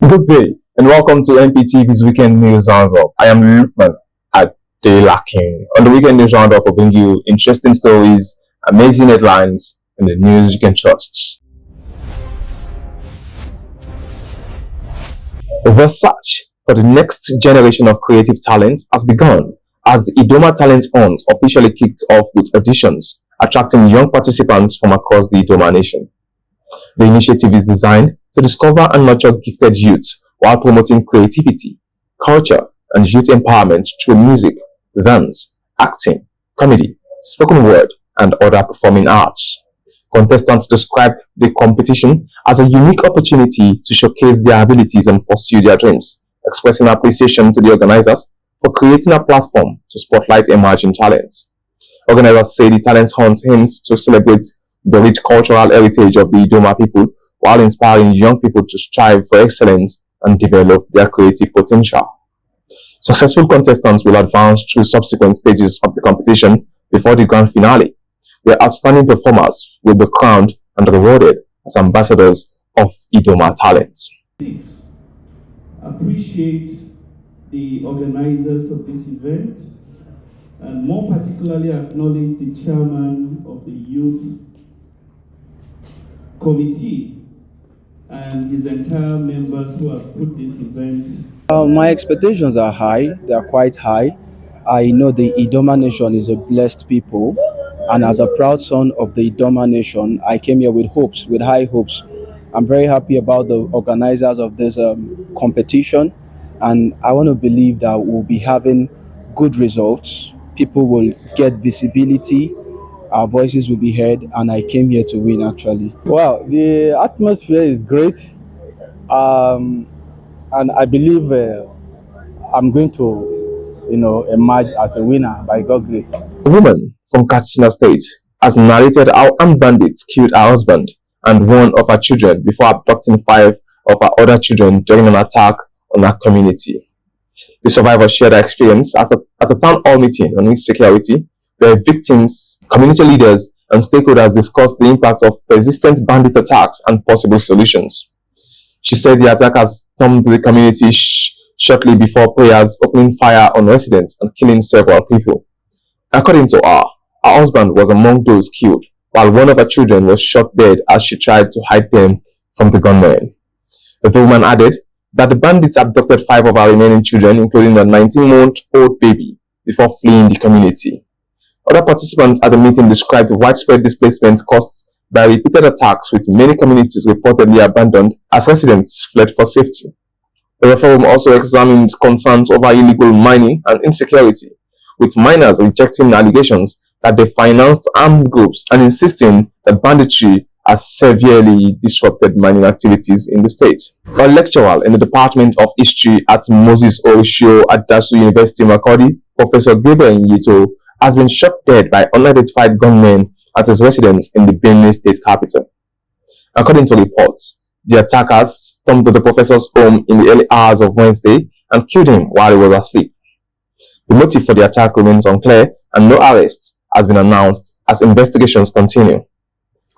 Good day and welcome to MPTV's Weekend News Roundup. I am Lukman at King. On the Weekend News Roundup, I bring you interesting stories, amazing headlines, and the news you can trust. The search for the next generation of creative talent has begun as the Idoma Talent Hunt officially kicked off with auditions, attracting young participants from across the Idoma nation. The initiative is designed to discover and nurture gifted youth while promoting creativity, culture, and youth empowerment through music, dance, acting, comedy, spoken word, and other performing arts. Contestants described the competition as a unique opportunity to showcase their abilities and pursue their dreams, expressing appreciation to the organizers for creating a platform to spotlight emerging talents. Organizers say the talent hunt aims to celebrate the rich cultural heritage of the Idoma people while inspiring young people to strive for excellence and develop their creative potential. Successful contestants will advance through subsequent stages of the competition before the grand finale, where outstanding performers will be crowned and rewarded as ambassadors of Idoma talents. Appreciate the organizers of this event and more particularly acknowledge the chairman of the youth committee and his entire members who have put this event. My expectations are high, they are quite high. I know the Idoma nation is a blessed people, and as a proud son of the Idoma nation, I came here with hopes, with high hopes. I'm very happy about the organizers of this competition, and I want to believe that we'll be having good results. People will get visibility, our voices will be heard, and I came here to win actually. Well, the atmosphere is great, and I believe I'm going to, emerge as a winner by God's grace. A woman from Katsina State has narrated how armed bandits killed her husband and one of her children before abducting 5 of her other children during an attack on her community. The survivor shared her experience at a town hall meeting on insecurity, where victims, community leaders, and stakeholders discussed the impact of persistent bandit attacks and possible solutions. She said the attackers stormed the community shortly before prayers, opening fire on residents and killing several people. According to her husband was among those killed, while one of her children was shot dead as she tried to hide them from the gunmen. The woman added that the bandits abducted 5 of her remaining children, including a 19-month-old baby, before fleeing the community. Other participants at the meeting described widespread displacement caused by repeated attacks, with many communities reportedly abandoned as residents fled for safety. The forum also examined concerns over illegal mining and insecurity, with miners rejecting allegations that they financed armed groups and insisting that banditry has severely disrupted mining activities in the state. A lecturer in the Department of History at Moses Orisio at Dasu University Makurdi, Professor Gabriel Nyito, has been shot dead by unidentified gunmen at his residence in the Benue state capital. According to reports, the attackers stormed the professor's home in the early hours of Wednesday and killed him while he was asleep. The motive for the attack remains unclear, and no arrest has been announced as investigations continue.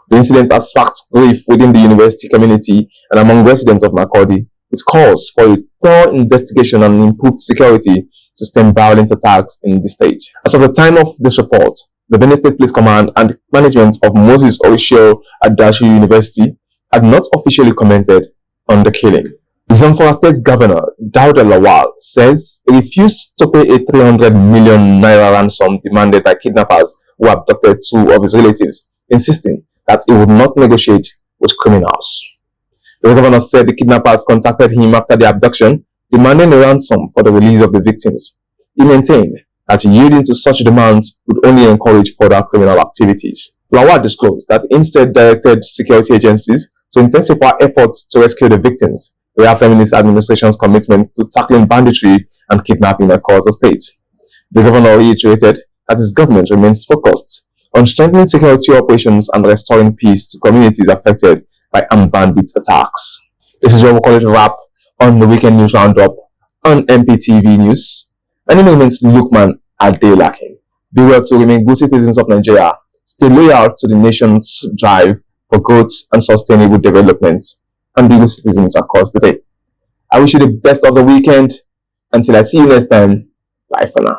The incident has sparked grief within the university community and among residents of Makurdi, with calls for a thorough investigation and improved security to stem violent attacks in the state. As of the time of this report, the Benue State Police Command and management of Moses Orisio at Dasu University had not officially commented on the killing. Zamfara State Governor Dauda Lawal says he refused to pay a 300 million naira ransom demanded by kidnappers who abducted 2 of his relatives, insisting that he would not negotiate with criminals. The governor said the kidnappers contacted him after the abduction, demanding a ransom for the release of the victims. He maintained that yielding to such demands would only encourage further criminal activities. Lawal disclosed that he instead directed security agencies to intensify efforts to rescue the victims, reaffirming his administration's commitment to tackling banditry and kidnapping across the state. The governor reiterated that his government remains focused on strengthening security operations and restoring peace to communities affected by armed bandit attacks. This is where we call it a wrap on the Weekend News Roundup on MPTV News. My name remains Lukman Adelakin. Be well to remain good citizens of Nigeria. Stay loyal to the nation's drive for growth and sustainable development, and be good citizens across the day. I wish you the best of the weekend. Until I see you next time, bye for now.